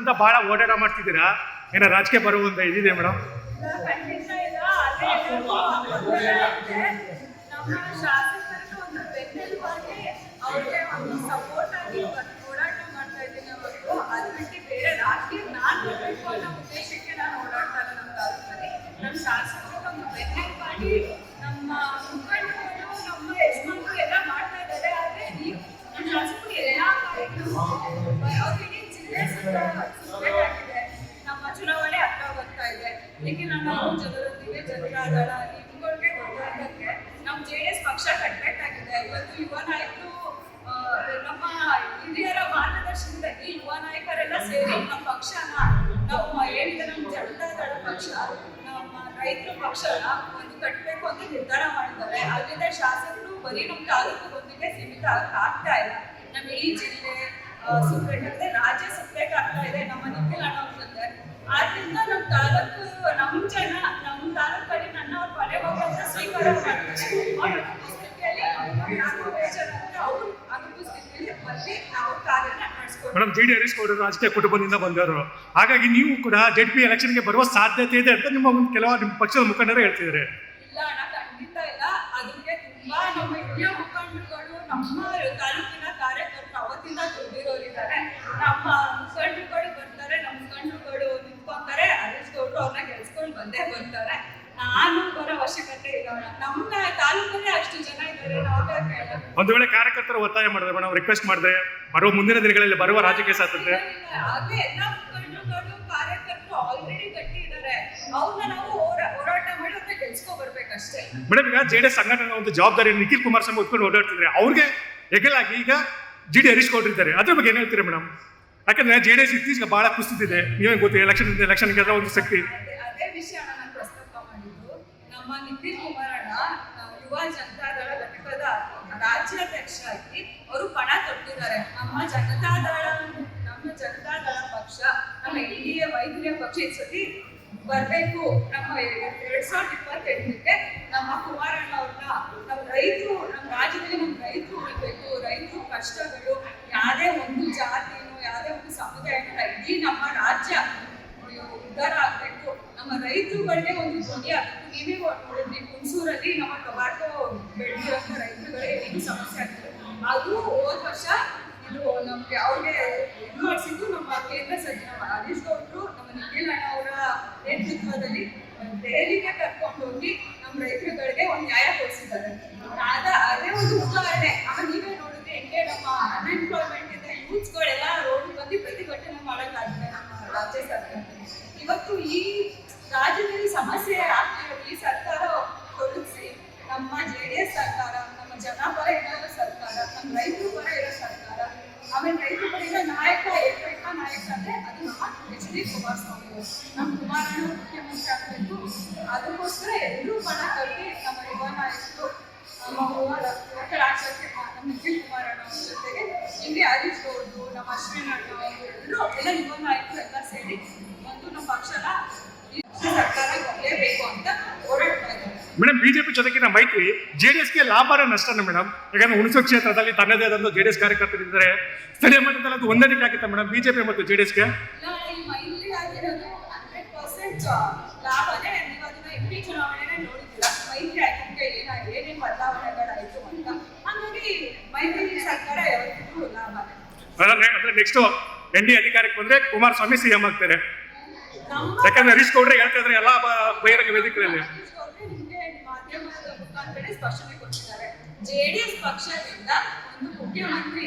ಕುಟುಂಬದಿಂದ ಬಹಳ ಓಡಾಟ ಮಾಡ್ತಿದ್ದೀರಾ, ಏನೋ ರಾಜಕೀಯ ಬರುವಂತ ಇದಿದೆ ಮೇಡಮ್? ನಮ್ಮ ಶಾಸಕರಿಗೆ ಒಂದು ಬೆನ್ನೆಲುಬಾಗಿ ಅವ್ರಿಗೆ ಒಂದು ಸಪೋರ್ಟ್ ಆಗಿ ಓಡಾಟ ಮಾಡ್ತಾ ಇದ್ದೀನಿ ಹೊರತು ಅದು ಬಿಟ್ಟು ಬೇರೆ ರಾಜಕೀಯ ನಾನು ಬರಬೇಕು ಅನ್ನೋ ಉದ್ದೇಶಕ್ಕೆ ನಾನು ಓಡಾಡ್ತಾ ಇಲ್ಲ. ನಮ್ಮ ತಾಲೂಕಲ್ಲಿ ನಮ್ಮ ಶಾಸಕರಿಗೆ ಒಂದು ಬೆನ್ನೆಲುಬಾಗಿ ನಮ್ಮ ಮುಖಂಡರು ನಮ್ಮ ಯಜಮಾನರು ಎಲ್ಲ ಮಾಡ್ತಾ ಇದ್ದಾರೆ. ಆದರೆ ನಮ್ಮ ಶಾಸಕರು ಎಲ್ಲ ಅವ್ರಿಗೆ ಜಿಲ್ಲೆ ಸುತ್ತಬೇಕಾಗಿದೆ. ನಮ್ಮ ಚುನಾವಣೆ ಹತ್ರ ಬರ್ತಾ ಇದೆ. ಏಕೆ ನಾವು ಜನರೊಂದಿಗೆ ಜನರಾದಳ ಇವುಗಳಿಗೆ ಗೊತ್ತಾಗಕ್ಕೆ ನಮ್ಮ JDS ಪಕ್ಷ ಕಟ್ಟಬೇಕಾಗಿದೆ. ಇವತ್ತು ಯುವ ನಾಯಕರು ನಮ್ಮ ಹಿರಿಯರ ಮಾರ್ಗದರ್ಶನದಲ್ಲಿ ಯುವ ನಾಯಕರೆಲ್ಲ ಸೇರಿ ನಮ್ಮ ಪಕ್ಷನ ನಮ್ಮ ಏನಿದೆ ನಮ್ಮ ಜನತಾದಳ ಪಕ್ಷ ನಮ್ಮ ರೈತರ ಪಕ್ಷನ ಒಂದು ಕಟ್ಟಬೇಕು ಅಂತ ನಿರ್ಧಾರ ಮಾಡಿದ್ದಾರೆ. ಅದರಿಂದ ಶಾಸಕರು ಬರೀ ನಮ್ಮ ತಾಲೂಕಿಗೊಂದಿಗೆ ಸೀಮಿತ ಆಗ್ತಾ ಇಲ್ಲ. ನಮ್ಮ ಈ ಜಿಲ್ಲೆ ಸುತ್ತಬೇಕಾಗಿದೆ, ರಾಜ್ಯ ಸುತ್ತಬೇಕಾಗ್ತಾ ಇದೆ ನಮ್ಮ ನಿಖಿಲ್ ಅಣ್ಣ ಅಂತಂದ್ರೆ. ಆದ್ರಿಂದ ನಮ್ಮ ತಾಲೂಕು ನಮ್ಮ ಜನ ನಮ್ಮ ತಾಲೂಕಲ್ಲಿ ನನ್ನವ್ರ ಮನೆ ಹೋಗೋದ್ರ ಸ್ವೀಕಾರ ಮಾಡ್ತಾರೆ. ಮೇಡಮ್, ಜಿ ಡಿ ಹರೀಶ್ ಗೌಡರು ರಾಜಕೀಯ ಕುಟುಂಬದಿಂದ ಬಂದವರು, ಹಾಗಾಗಿ ನೀವು ಕೂಡ ZP ಎಲೆಕ್ಷನ್ಗೆ ಬರುವ ಸಾಧ್ಯತೆ ಇದೆ ಅಂತ ನಿಮ್ಮ ಪಕ್ಷದ ಮುಖಂಡರು ಹೇಳ್ತಿದ್ದಾರೆ. ಇಲ್ಲ ಅಣ್ಣ, ಖಂಡಿತ ಇಲ್ಲ. ಅದಕ್ಕೆ ತುಂಬಾ ನಮ್ಮ ಹಿರಿಯ ಮುಖಂಡರುಗಳು ನಮ್ಮ ತಾಲೂಕಿನ ಕಾರ್ಯಕರ್ತರು ಅವತ್ತಿಂದ ದುಡ್ಡಿರೋರಿದ್ದಾರೆ. ನಮ್ಮ ಮುಖಂಡರುಗಳು ಬರ್ತಾರೆ, ನಮ್ಮ ಮುಖಂಡರುಗಳು ನಿಂತ್ಕೊಂತಾರೆ, ಹರೀಶ್ ಗೌಡರು ಅವ್ರನ್ನ ಗೆಲ್ಸ್ಕೊಂಡು ಬಂದೇ ಬರ್ತಾರೆ. ನಾನು ಬರೋ ಅವಶ್ಯಕತೆ ಇಲ್ಲ. ನಮ್ಮ ತಾಲೂಕಲ್ಲೇ ಅಷ್ಟು ಜನ ಇದ್ದಾರೆ. ಒಂದು ವೇಳೆ ಕಾರ್ಯಕರ್ತರು ಒತ್ತಾಯ ಮಾಡಿದ್ರೆ ಮೇಡಮ್, ರಿಕ್ವೆಸ್ಟ್ ಮಾಡಿದ್ರೆ ಬರುವ ಮುಂದಿನ ದಿನಗಳಲ್ಲಿ ಬರುವ ರಾಜಕೀಯ ಸಾಧ್ಯತೆ? ಹಾಗೆ ಎಲ್ಲ ಮುಖಂಡರುಗಳು ಕಾರ್ಯಕರ್ತರು ಆಲ್ರೆಡಿ ಗಟ್ಟಿ ಇದ್ದಾರೆ. ಅವ್ರನ್ನ ನಾವು ಹೋರಾಟ ಮಾಡಿ ಅವ್ರನ್ನ ಗೆಲ್ಸ್ಕೊ ಬರ್ಬೇಕಷ್ಟೇ. ಮೇಡಮ್, ಈಗ JDS ಸಂಘಟನೆ ಒಂದು ಜವಾಬ್ದಾರಿ ನಿಖಿಲ್ ಕುಮಾರಸ್ವಾಮಿ ಹೊತ್ಕೊಂಡು ಓಡಾಡ್ತಿದ್ರೆ ಅವ್ರಿಗೆ ಹೆಗಲಾಗಿ ಈಗ GD ಹರೀಶ್ ಗೌಡರು ಇದ್ದಾರೆ. ಅದ್ರ ಬಗ್ಗೆ ಏನ್ ಹೇಳ್ತೀರಾ ಮೇಡಮ್? ಯಾಕಂದ್ರೆ JDS ಇತ್ತೀಚೆಗೆ ಬಹಳ ಕುಸಿತಿದೆ, ನೀವೇ ಗೊತ್ತು, ಎಲೆಕ್ಷನ್ಗೆ ಒಂದು ಶಕ್ತಿ. ಅದೇ ವಿಷಯ ನಾನು ಪ್ರಸ್ತಾಪ ಮಾಡಿದ್ದು. ನಮ್ಮ ನಿಖಿಲ್ ಕುಮಾರಣ್ಣ ಯುವ ಜನತಾದಳ ಘಟಕದ ರಾಜ್ಯಾಧ್ಯಕ್ಷರಾಗಿ ಅವರು ಪಣ ತೊಟ್ಟಿದ್ದಾರೆ. ನಮ್ಮ ಜನತಾದಳ ಪಕ್ಷ ನಮ್ಮ NDA ವೈದ್ಯರ ಪಕ್ಷ ಈ ಸತಿ ಬರಬೇಕು. ನಮ್ಮ 2028ಕ್ಕೆ ನಮ್ಮ ಕುಮಾರಣ್ಣ ಅವ್ರನ್ನ ನಮ್ಮ ರೈತರು, ನಮ್ಮ ರಾಜ್ಯದಲ್ಲಿ ನಮ್ಮ ರೈತರು ಉಳಿಬೇಕು. ರೈತರು ಕಷ್ಟಗಳು ಯಾವುದೇ ಒಂದು ಜಾತಿನೋ ಯಾವುದೇ ಒಂದು ಸಮುದಾಯನ ಇಡೀ ನಮ್ಮ ರಾಜ್ಯ ಉದ್ಧಾರ ಆಗ್ಬೇಕು. ನಮ್ಮ ರೈತರುಗಳಿಗೆ ಒಂದು ಧ್ವನಿ ಆಗ್ಬೇಕು. ನೀವೇ ನೋಡಿದ್ರಿ, ಹುಣಸೂರಲ್ಲಿ ನಮ್ಮ ಟೊಮ್ಯಾಟೊ ಬೆಳೆದಿರೋಂಥ ರೈತರುಗಳಿಗೆ ಏನು ಸಮಸ್ಯೆ ಆಗ್ತದೆ. ಅದು ಹೋದ ವರ್ಷ ಇದು ನಮ್ಗೆ ಅವ್ರಿಗೆ ಇದು ಮಾಡಿಸಿದ್ದು ನಮ್ಮ ಕೇಂದ್ರ ಸಚಿವ ಹರೀಶ್ ಗೌಡರು ನಮ್ಮ ನಿಖಿಲ್ ಅಣ್ಣ ಅವರ ನೇತೃತ್ವದಲ್ಲಿ ದೆಹಲಿಗೆ ಕರ್ಕೊಂಡು ಹೋಗಿ ನಮ್ಮ ರೈತರುಗಳಿಗೆ ಒಂದು ನ್ಯಾಯ ಕೊಡಿಸಿದ್ದಾರೆ. ಅದೇ ಒಂದು ಉದಾಹರಣೆ. ಆಮೇಲೆ ನೀವೇ ನೋಡಿದ್ರೆ ಹೆಂಗೆ ನಮ್ಮ ಅನ್ಎಂಪ್ಲಾಯ್ಮೆಂಟ್ ಇಂದ ಯೂತ್ಸ್ಗಳೆಲ್ಲ ರೋಡ್ ಬಂದು ಪ್ರತಿಭಟನೆ ಮಾಡೋಕ್ಕಾಗಿದೆ ನಮ್ಮ ರಾಜ್ಯ ಸರ್ಕಾರ. ಇವತ್ತು ಈ ರಾಜ್ಯದಲ್ಲಿ ಸಮಸ್ಯೆ ಆಗ್ತಿರೋ ಈ ಸರ್ಕಾರ ತೊಡಗಿಸಿ ನಮ್ಮ JDS ಸರ್ಕಾರ, ನಮ್ಮ ಜನ ಪರ ಇರೋ ಸರ್ಕಾರ, ನಮ್ಮ ರೈತರು ಪರ ಇರೋ ಸರ್ಕಾರ, ಆಮೇಲೆ ರೈತರು ಪರ ಇರೋ ನಾಯಕ ಏಕೈಕ ನಾಯಕ ಅಂದ್ರೆ ಅದು ನಮ್ಮ HD ಕುಮಾರಸ್ವಾಮಿ ಅವರು. ನಮ್ಮ ಕುಮಾರಣ್ಣ ಮುಖ್ಯಮಂತ್ರಿ ಆಗಬೇಕು. ಅದಕ್ಕೋಸ್ಕರ ಎಲ್ಲರೂ ಪಣ ಕಟ್ಟಿ ನಮ್ಮ ಯುವ ನಾಯಕರು, ನಮ್ಮ ರಾಜ್ಯಕ್ಕೆ ನಮ್ಮ ನಿಖಿಲ್ ಕುಮಾರಣ್ಣ ಅವ್ರ ಜೊತೆಗೆ ಹಿಂಗೆ ಹರೀಶ್ ಗೌಡ್ರು, ನಮ್ಮ ಅಶ್ವಿನ್ ಅಣ್ಣ ಎಲ್ಲರೂ ಎಲ್ಲ ಯುವ ನಾಯಕರು ಎಲ್ಲ ಸೇರಿ ಒಂದು ನಮ್ಮ ಪಕ್ಷನ ಸರ್ಕಾರ ಬರಲೇಬೇಕು ಅಂತ ಹೋರಾಡ್ತಾ ಇದ್ದಾರೆ. ಮೇಡಮ್, ಬಿಜೆಪಿ ಜೊತೆಗಿನ ಮೈತ್ರಿ JDSಗೆ ಲಾಭನ ನಷ್ಟನ ಮೇಡಮ್? ಯಾಕಂದ್ರೆ ಹುಣಸೂರು ಕ್ಷೇತ್ರದಲ್ಲಿ ತನ್ನದೇ ಆದಂತ JDS ಕಾರ್ಯಕರ್ತರಿದ್ದಾರೆ. ಸ್ಥಳೀಯ ಮಟ್ಟದಲ್ಲಿ ಅದು ಹೊಂದಾಣಿಕೆ ಆಗುತ್ತೆ ಮೇಡಮ್ ಬಿಜೆಪಿ ಮತ್ತು JDSಗೆ? ಈ ಮೈತ್ರಿ ಆಗಿರೋದು 100% ಲಾಭನೇ. ನೀವು ಅದನ್ನ MP ಚುನಾವಣೆನೇ ನೋಡಿದ್ದೀರ, ಮೈತ್ರಿ ಆಗಿದ್ದಕ್ಕೆ ಏನೇನು ಬದಲಾವಣೆಗಳಾಯಿತು ಅಂತ. ಹಾಗಾಗಿ ಮೈತ್ರಿ ಸರ್ಕಾರ ಯಾವತ್ತಿಗೂ ಲಾಭನೇ. ಅಂದ್ರೆ ನೆಕ್ಸ್ಟ್ NDA ಅಧಿಕಾರಕ್ಕೆ ಬಂದ್ರೆ ಕುಮಾರಸ್ವಾಮಿ CM ಆಗ್ತಾರೆ. ಯಾಕಂದ್ರೆ ಹರೀಶ್ ಗೌಡ್ರೆ ಹೇಳ್ತಾ ಇದ್ರೆ ಎಲ್ಲಾ ಬಹಿರಂಗ ವೇದಿಕೆಗಳಲ್ಲಿ ಮಾಧ್ಯಮದ ಮುಖಾಂತರ ಸ್ಪಷ್ಟನೆ ಕೊಟ್ಟಿದ್ದಾರೆ. JDS ಪಕ್ಷದಿಂದ ಒಂದು ಮುಖ್ಯಮಂತ್ರಿ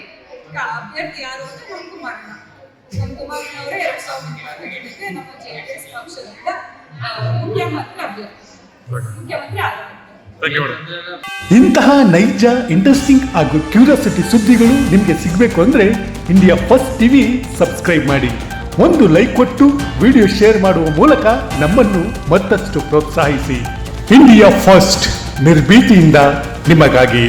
ಅಭ್ಯರ್ಥಿ ಯಾರು ಅಂದ್ರೆ ನಮ್ಮ ಕುಮಾರಣ್ಣ ಅವರೇ 2028ಕ್ಕೆ ನಮ್ಮ JDS ಪಕ್ಷದಿಂದ ಮುಖ್ಯಮಂತ್ರಿ ಆಗಬೇಕು. ಇಂತಹ ನೈಜ, ಇಂಟ್ರೆಸ್ಟಿಂಗ್ ಹಾಗೂ ಕ್ಯೂರಿಯಾಸಿಟಿ ಸುದ್ದಿಗಳು ನಿಮಗೆ ಸಿಗಬೇಕು ಅಂದ್ರೆ ಇಂಡಿಯಾ ಫಸ್ಟ್ ಟಿವಿ ಸಬ್ಸ್ಕ್ರೈಬ್ ಮಾಡಿ. ಒಂದು ಲೈಕ್ ಕೊಟ್ಟು ವಿಡಿಯೋ ಶೇರ್ ಮಾಡುವ ಮೂಲಕ ನಮ್ಮನ್ನು ಮತ್ತಷ್ಟು ಪ್ರೋತ್ಸಾಹಿಸಿ. ಇಂಡಿಯಾ ಫಸ್ಟ್, ನಿರ್ಭೀತಿಯಿಂದ ನಿಮಗಾಗಿ.